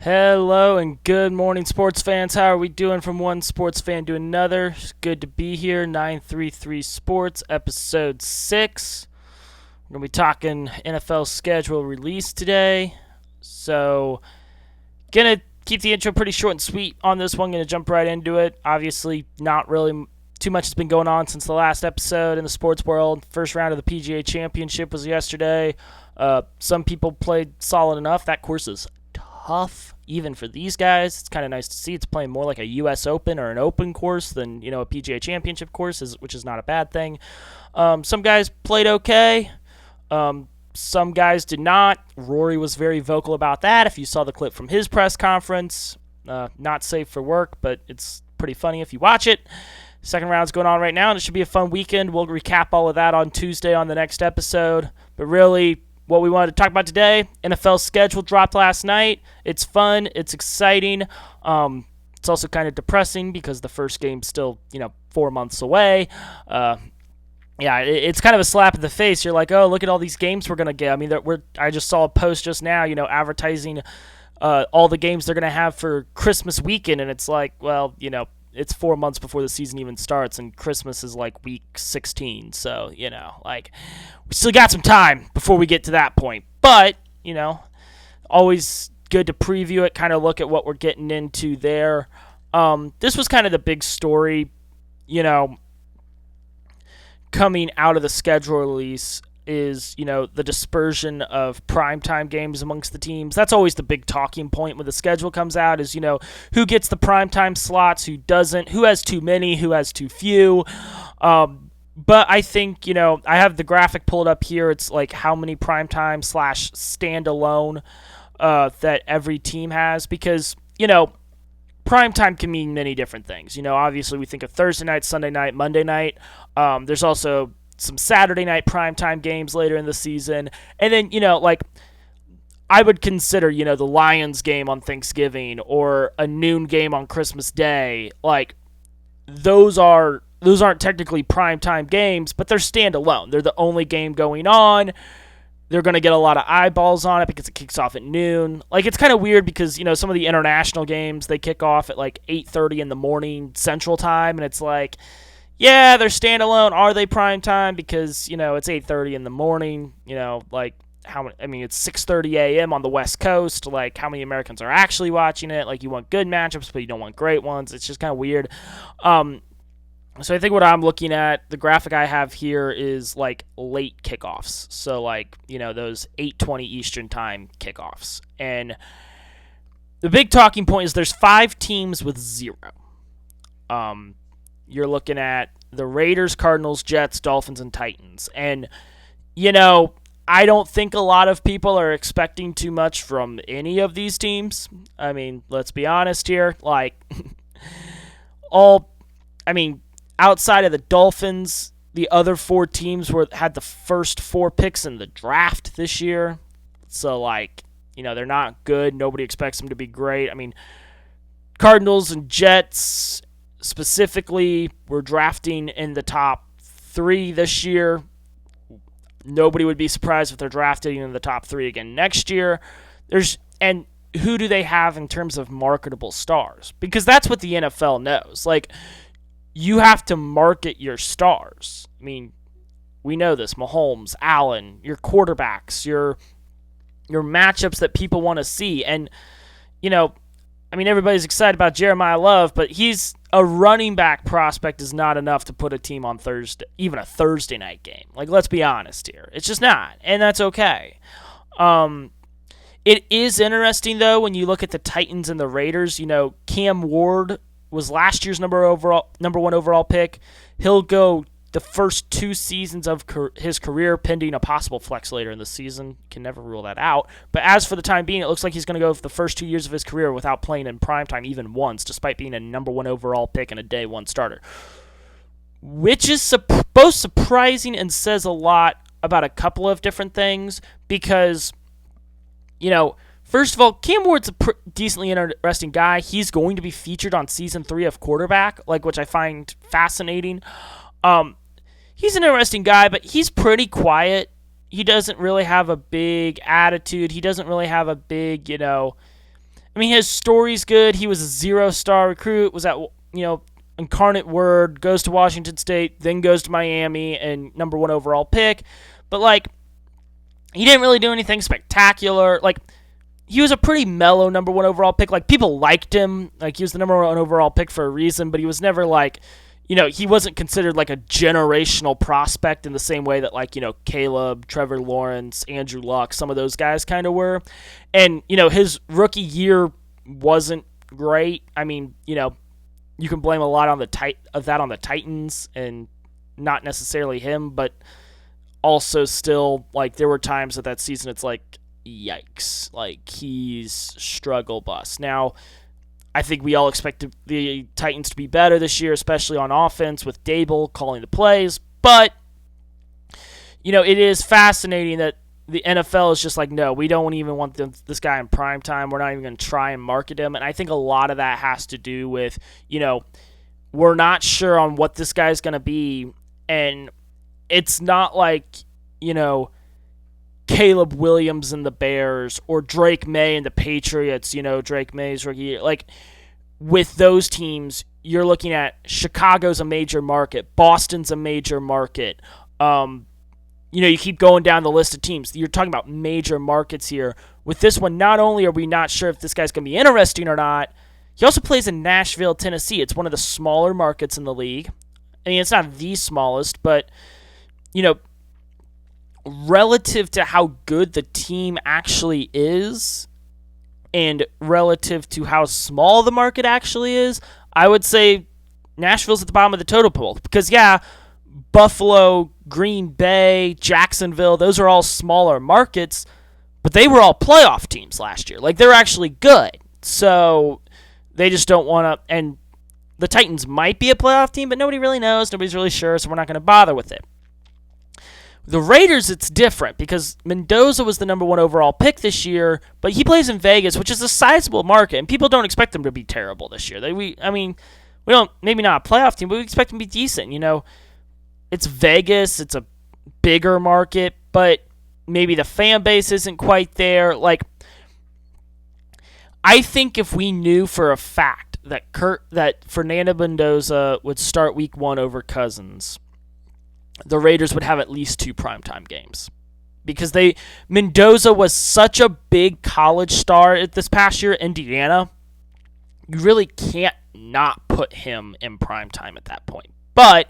Hello and good morning, sports fans. How are we doing from one sports fan to another? It's good to be here. 933 Sports, episode 6. We're going to be talking NFL schedule release today. So, going to keep the intro pretty short and sweet on this one. Going to jump right into it. Obviously, not really too much has been going on since the last episode in the sports world. First round of the PGA Championship was yesterday. Some people played solid enough. That course is tough even for these guys. It's kind of nice to see. It's playing more like a U.S. Open or an Open course than a PGA Championship course, which is not a bad thing. Some guys played okay. Some guys did not. Rory was very vocal about that. If you saw the clip from his press conference, not safe for work, but it's pretty funny if you watch it. Second round's going on right now, and it should be a fun weekend. We'll recap all of that on Tuesday on the next episode. But really, what we wanted to talk about today, NFL schedule dropped last night. It's fun. It's exciting. It's also kind of depressing because the first game's still, 4 months away. It's kind of a slap in the face. You're like, oh, look at all these games we're going to get. I mean, I just saw a post just now, advertising all the games they're going to have for Christmas weekend. And it's like, well, it's 4 months before the season even starts, and Christmas is like week 16. So, we still got some time before we get to that point. But, always good to preview it, kind of look at what we're getting into there. This was kind of the big story, coming out of the schedule release is, the dispersion of primetime games amongst the teams. That's always the big talking point when the schedule comes out is, who gets the primetime slots, who doesn't, who has too many, who has too few. But I think, I have the graphic pulled up here. It's like how many primetime / standalone that every team has because, primetime can mean many different things. Obviously we think of Thursday night, Sunday night, Monday night. There's also some Saturday night primetime games later in the season. And then, I would consider, the Lions game on Thanksgiving or a noon game on Christmas Day. Like, those aren't technically primetime games, but they're standalone. They're the only game going on. They're going to get a lot of eyeballs on it because it kicks off at noon. Like, it's kind of weird because, some of the international games, they kick off at, 8:30 in the morning Central Time, and it's like, yeah, they're standalone. Are they prime time? Because, it's 8:30 in the morning. It's 6:30 a.m. on the West Coast. Like, how many Americans are actually watching it? Like, you want good matchups, but you don't want great ones. It's just kind of weird. So I think what I'm looking at, the graphic I have here is, late kickoffs. So, those 8:20 Eastern Time kickoffs. And the big talking point is there's 5 teams with 0. You're looking at the Raiders, Cardinals, Jets, Dolphins, and Titans. And, I don't think a lot of people are expecting too much from any of these teams. I mean, let's be honest here. Outside of the Dolphins, the other 4 teams had the first 4 picks in the draft this year. So, they're not good. Nobody expects them to be great. I mean, Cardinals and Jets specifically were drafting in the top 3 this year. Nobody would be surprised if they're drafting in the top 3 again next year. And who do they have in terms of marketable stars? Because that's what the NFL knows. You have to market your stars. I mean, we know this. Mahomes, Allen, your quarterbacks, your matchups that people want to see. And, everybody's excited about Jeremiah Love, but he's a running back prospect is not enough to put a team on Thursday, even a Thursday night game. Let's be honest here. It's just not, and that's okay. It is interesting, though, when you look at the Titans and the Raiders. Cam Ward was last year's number 1 overall pick. He'll go the first 2 seasons of his career, pending a possible flex later in the season. Can never rule that out. But as for the time being, it looks like he's going to go for the first 2 years of his career without playing in primetime even once, despite being a number 1 overall pick and a day 1 starter. Which is both surprising and says a lot about a couple of different things because, first of all, Cam Ward's a decently interesting guy. He's going to be featured on season 3 of Quarterback, which I find fascinating. He's an interesting guy, but he's pretty quiet. He doesn't really have a big attitude. He doesn't really have a big, I mean, his story's good. He was a 0-star recruit, was at, Incarnate Word, goes to Washington State, then goes to Miami, and number 1 overall pick. But, like, he didn't really do anything spectacular. Like, he was a pretty mellow number 1 overall pick. Like, people liked him. Like, he was the number 1 overall pick for a reason, but he was never, like, he wasn't considered, like, a generational prospect in the same way that, like, Caleb, Trevor Lawrence, Andrew Luck, some of those guys kind of were. And, his rookie year wasn't great. I mean, you can blame a lot on the Titans and not necessarily him, but also still, like, there were times that season it's like, yikes, like, he's struggle bus. Now, I think we all expect the Titans to be better this year, especially on offense with Dable calling the plays, but it is fascinating that the NFL is just like, no, we don't even want this guy in prime time. We're not even going to try and market him. And I think a lot of that has to do with, we're not sure on what this guy's going to be. And it's not like, Caleb Williams and the Bears or Drake May and the Patriots, Drake May's rookie year. Like, with those teams, you're looking at Chicago's a major market. Boston's a major market. You keep going down the list of teams. You're talking about major markets here. With this one, not only are we not sure if this guy's going to be interesting or not, he also plays in Nashville, Tennessee. It's one of the smaller markets in the league. I mean, it's not the smallest, but, relative to how good the team actually is and relative to how small the market actually is, I would say Nashville's at the bottom of the totem pole. Because, yeah, Buffalo, Green Bay, Jacksonville, those are all smaller markets, but they were all playoff teams last year. Like, they're actually good. So they just don't want to, and the Titans might be a playoff team, but nobody really knows. Nobody's really sure, so we're not going to bother with it. The Raiders, it's different because Mendoza was the number 1 overall pick this year, but he plays in Vegas, which is a sizable market, and people don't expect them to be terrible this year. We don't, maybe not a playoff team, but we expect them to be decent. It's Vegas, it's a bigger market, but maybe the fan base isn't quite there. Like, I think if we knew for a fact that Fernando Mendoza would start week 1 over Cousins, the Raiders would have at least 2 primetime games. Because Mendoza was such a big college star at this past year at Indiana, you really can't not put him in primetime at that point. But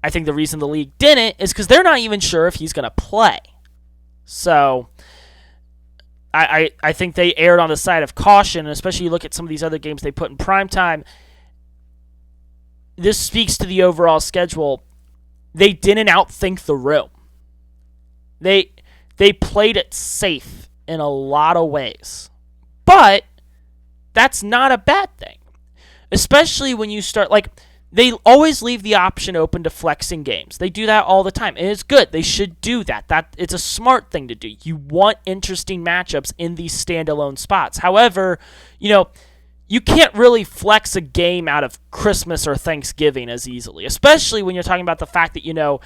I think the reason the league didn't is because they're not even sure if he's going to play. So I think they erred on the side of caution, and especially you look at some of these other games they put in primetime. This speaks to the overall schedule. They didn't outthink the room. They played it safe in a lot of ways. But that's not a bad thing. Especially when you start, like, they always leave the option open to flexing games. They do that all the time, and it's good. They should do that. It's a smart thing to do. You want interesting matchups in these standalone spots. However, you can't really flex a game out of Christmas or Thanksgiving as easily, especially when you're talking about the fact that,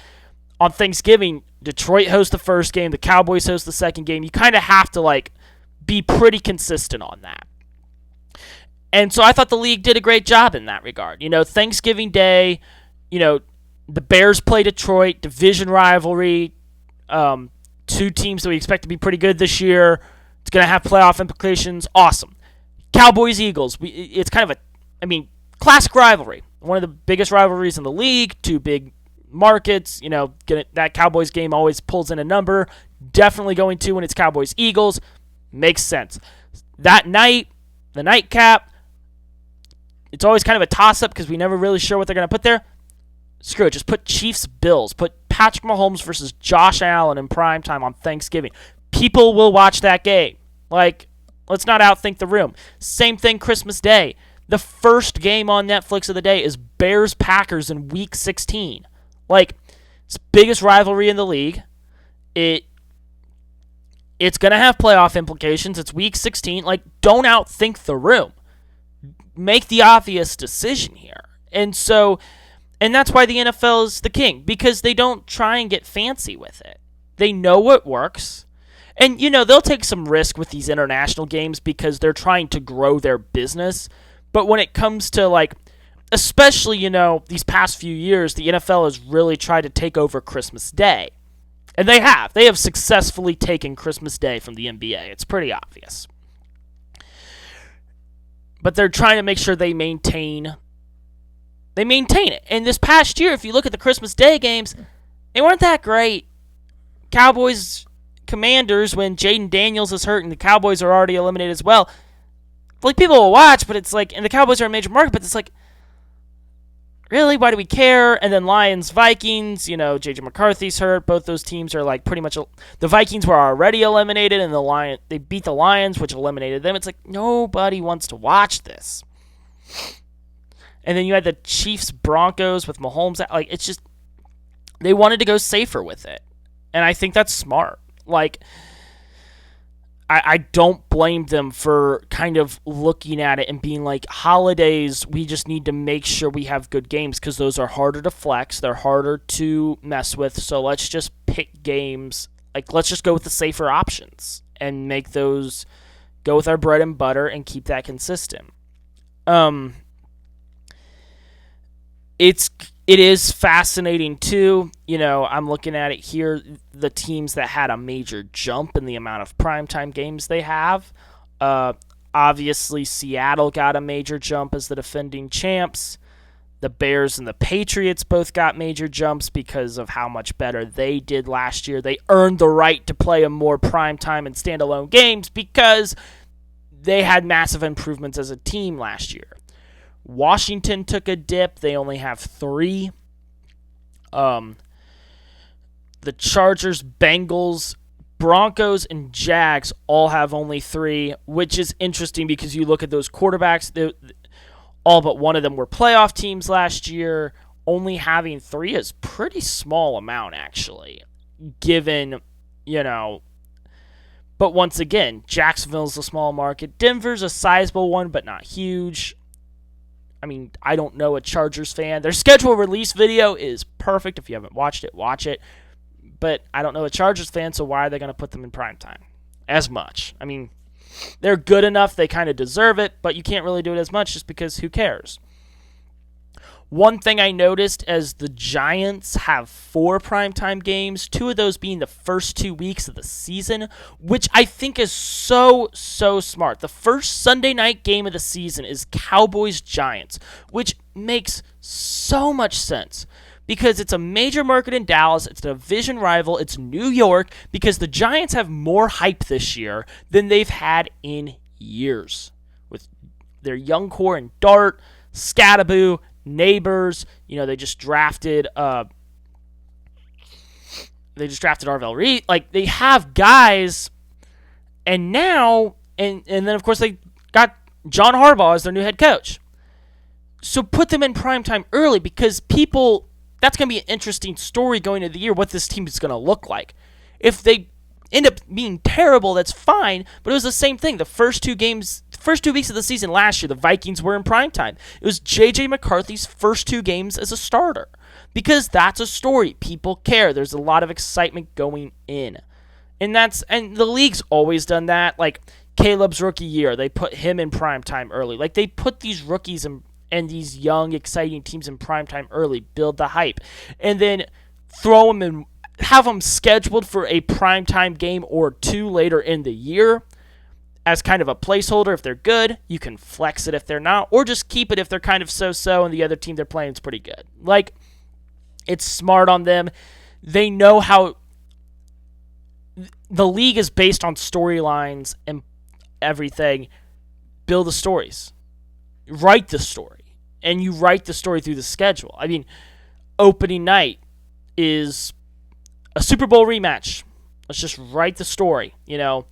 on Thanksgiving, Detroit hosts the first game, the Cowboys host the second game. You kind of have to, like, be pretty consistent on that. And so I thought the league did a great job in that regard. Thanksgiving Day, the Bears play Detroit, division rivalry, 2 teams that we expect to be pretty good this year. It's going to have playoff implications. Awesome. Cowboys, Eagles. It's kind of classic rivalry. One of the biggest rivalries in the league. 2 big markets. That Cowboys game always pulls in a number. Definitely going to when it's Cowboys, Eagles. Makes sense. That night, the nightcap, it's always kind of a toss-up because we never really sure what they're going to put there. Screw it. Just put Chiefs, Bills. Put Patrick Mahomes versus Josh Allen in primetime on Thanksgiving. People will watch that game. Like, let's not outthink the room. Same thing Christmas Day. The first game on Netflix of the day is Bears-Packers in Week 16. Like, it's the biggest rivalry in the league. It's going to have playoff implications. It's Week 16. Like, don't outthink the room. Make the obvious decision here. And that's why the NFL is the king, because they don't try and get fancy with it. They know what works. And, they'll take some risk with these international games because they're trying to grow their business. But when it comes to, like, especially, these past few years, the NFL has really tried to take over Christmas Day. And they have. They have successfully taken Christmas Day from the NBA. It's pretty obvious. But they're trying to make sure they maintain it. And this past year, if you look at the Christmas Day games, they weren't that great. Cowboys, Commanders, when Jaden Daniels is hurt and the Cowboys are already eliminated as well, like, people will watch, but it's like, and the Cowboys are a major market, but it's like, really, why do we care? And then Lions, Vikings, J.J. McCarthy's hurt. Both those teams are like pretty much, the Vikings were already eliminated, and they beat the Lions, which eliminated them. It's like, nobody wants to watch this. And then you had the Chiefs, Broncos with Mahomes. Like, it's just, they wanted to go safer with it. And I think that's smart. Like, I don't blame them for kind of looking at it and being like, holidays, we just need to make sure we have good games because those are harder to flex. They're harder to mess with. So let's just pick games. Like, let's just go with the safer options and make those go with our bread and butter and keep that consistent. It is fascinating, too. I'm looking at it here, the teams that had a major jump in the amount of primetime games they have. Obviously, Seattle got a major jump as the defending champs. The Bears and the Patriots both got major jumps because of how much better they did last year. They earned the right to play a more primetime and standalone games because they had massive improvements as a team last year. Washington took a dip. They only have 3. The Chargers, Bengals, Broncos, and Jags all have only 3, which is interesting because you look at those quarterbacks, all but one of them were playoff teams last year. Only having 3 is pretty small amount, actually, given, But once again, Jacksonville's a small market. Denver's a sizable one, but not huge. I mean, I don't know a Chargers fan. Their schedule release video is perfect. If you haven't watched it, watch it. But I don't know a Chargers fan, so why are they going to put them in primetime as much? I mean, they're good enough. They kind of deserve it, but you can't really do it as much just because who cares? One thing I noticed as the Giants have 4 primetime games, 2 of those being the first 2 weeks of the season, which I think is so smart. The first Sunday night game of the season is Cowboys-Giants, which makes so much sense because it's a major market in Dallas, it's a division rival, it's New York, because the Giants have more hype this year than they've had in years. With their young core in Dart, Scattaboo, Neighbors, they just drafted Arvell Reed. Like, they have guys, and now, and then of course they got John Harbaugh as their new head coach. So put them in primetime early because that's going to be an interesting story going into the year, what this team is going to look like. If they end up being terrible, that's fine, but it was the same thing. The first 2 weeks of the season last year, the Vikings were in primetime. It was J.J. McCarthy's first 2 games as a starter because that's a story. People care. There's a lot of excitement going in. And the league's always done that. Like, Caleb's rookie year, they put him in primetime early. Like, they put these rookies and these young, exciting teams in primetime early, build the hype, and then throw them in, have them scheduled for a primetime game or 2 later in the year as kind of a placeholder. If they're good, you can flex it if they're not, or just keep it if they're kind of so-so and the other team they're playing is pretty good. Like, it's smart on them. They know how the league is based on storylines and everything. Build the stories. Write the story. And you write the story through the schedule. I mean, opening night is a Super Bowl rematch. Let's just write the story. The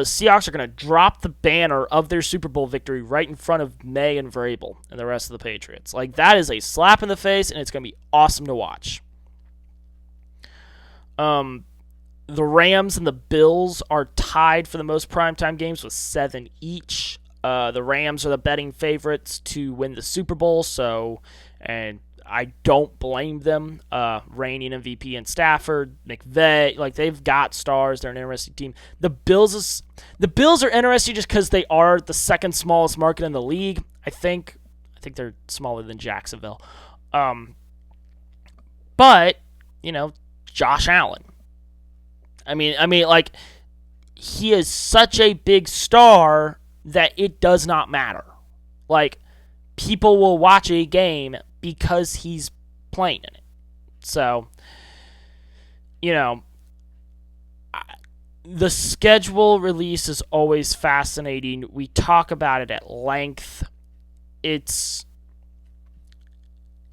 Seahawks are going to drop the banner of their Super Bowl victory right in front of May and Vrabel and the rest of the Patriots. Like, that is a slap in the face, and it's going to be awesome to watch. The Rams and the Bills are tied for the most primetime games with 7 each. The Rams are the betting favorites to win the Super Bowl, and I don't blame them. Reigning MVP and Stafford, McVay, like they've got stars. They're an interesting team. The Bills are interesting just because they are the second smallest market in the league. I think they're smaller than Jacksonville. But Josh Allen. I mean, like he is such a big star that it does not matter. Like, people will watch a game because he's playing in it. So, the schedule release is always fascinating. We talk about it at length. It's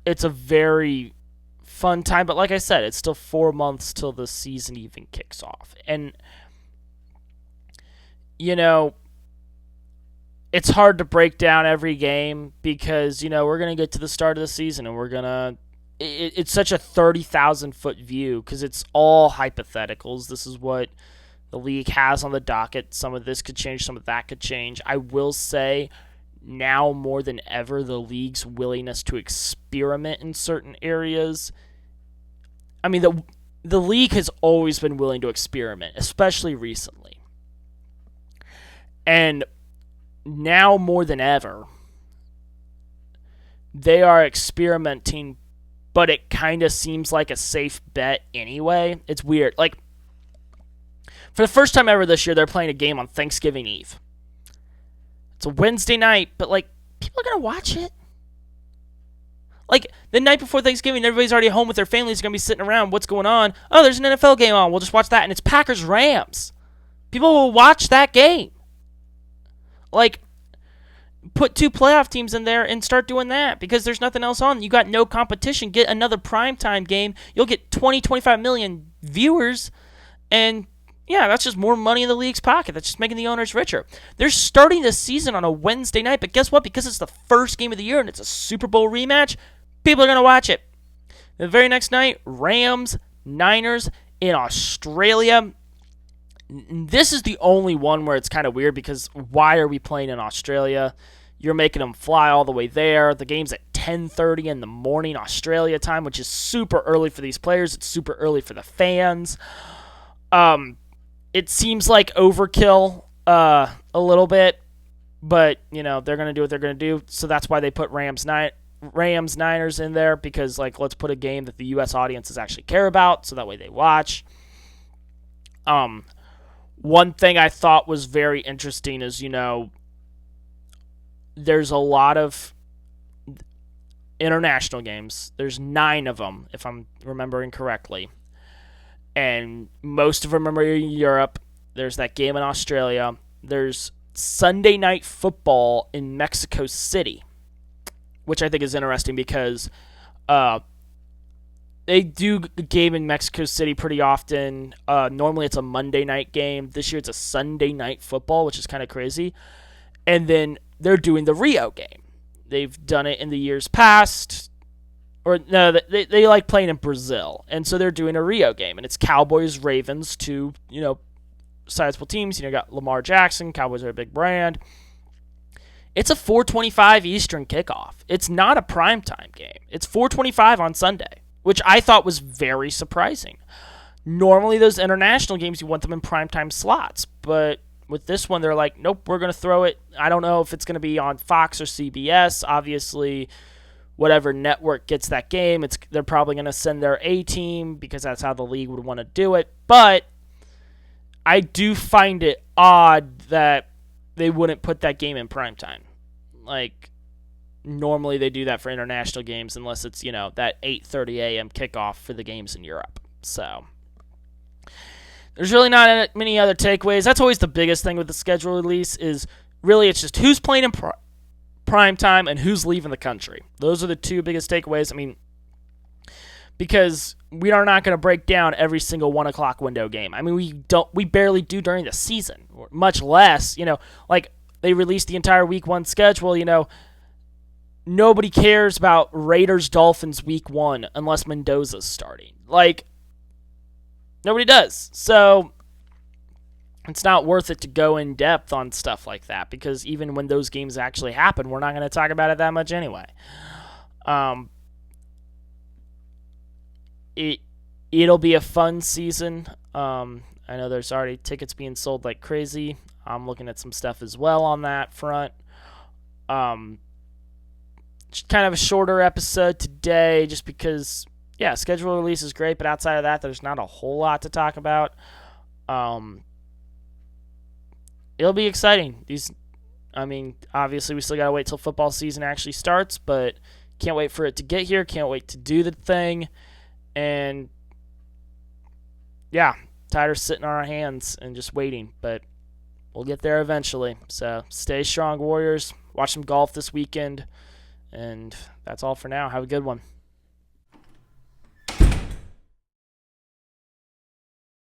a very fun time, but like I said, it's still 4 months till the season even kicks off. And, it's hard to break down every game because, we're going to get to the start of the season and it's such a 30,000-foot view because it's all hypotheticals. This is what the league has on the docket. Some of this could change, some of that could change. I will say now more than ever, the league's willingness to experiment in certain areas. I mean, the league has always been willing to experiment, especially recently. And now more than ever, they are experimenting, but it kind of seems like a safe bet anyway. It's weird. Like, for the first time ever this year, they're playing a game on Thanksgiving Eve. It's a Wednesday night, but, like, people are going to watch it. Like, the night before Thanksgiving, everybody's already home with their families, going to be sitting around. What's going on? Oh, there's an NFL game on. We'll just watch that. And it's Packers-Rams. People will watch that game. Like, put 2 playoff teams in there and start doing that because there's nothing else on. You got no competition. Get another primetime game. You'll get 20, 25 million viewers. And, yeah, that's just more money in the league's pocket. That's just making the owners richer. They're starting the season on a Wednesday night, but guess what? Because it's the first game of the year and it's a Super Bowl rematch, people are going to watch it. The very next night, Rams, Niners in Australia. This is the only one where it's kind of weird because why are we playing in Australia? You're making them fly all the way there. The game's at 10:30 in the morning Australia time, which is super early for these players. It's super early for the fans. It seems like overkill a little bit, but they're going to do what they're going to do. So that's why they put Rams Niners in there because let's put a game that the U.S. audiences actually care about, so that way they watch. One thing I thought was very interesting is, there's a lot of international games. There's 9 of them, if I'm remembering correctly. And most of them are in Europe. There's that game in Australia. There's Sunday Night Football in Mexico City, which I think is interesting because they do a game in Mexico City pretty often. Normally it's a Monday night game. This year it's a Sunday Night Football, which is kind of crazy. And then they're doing the Rio game. They've done it in the years past. Or no, they like playing in Brazil. And so they're doing a Rio game. And it's Cowboys-Ravens, 2, sizable teams. You got Lamar Jackson. Cowboys are a big brand. It's a 4:25 Eastern kickoff. It's not a primetime game. It's 4:25 on Sunday, which I thought was very surprising. Normally, those international games, you want them in primetime slots. But with this one, they're like, nope, we're going to throw it. I don't know if it's going to be on Fox or CBS. Obviously, whatever network gets that game, they're probably going to send their A-team because that's how the league would want to do it. But I do find it odd that they wouldn't put that game in primetime. Normally they do that for international games unless it's, that 8:30 a.m. kickoff for the games in Europe. So there's really not many other takeaways. That's always the biggest thing with the schedule release is really it's just who's playing in primetime and who's leaving the country. Those are the 2 biggest takeaways. I mean, because we are not going to break down every single 1 o'clock window game. I mean, we barely do during the season, much less, they released the entire week 1 schedule, nobody cares about Raiders-Dolphins week 1 unless Mendoza's starting. Nobody does. So it's not worth it to go in depth on stuff like that because even when those games actually happen, we're not going to talk about it that much anyway. it it'll be a fun season. I know there's already tickets being sold like crazy. I'm looking at some stuff as well on that front. Um, just kind of a shorter episode today, just because, yeah, schedule release is great, but outside of that, there's not a whole lot to talk about. It'll be exciting. Obviously, we still gotta wait till football season actually starts, but can't wait for it to get here. Can't wait to do the thing, and yeah, tired of sitting on our hands and just waiting, but we'll get there eventually. So stay strong, Warriors. Watch some golf this weekend, and that's all for now. Have a good one.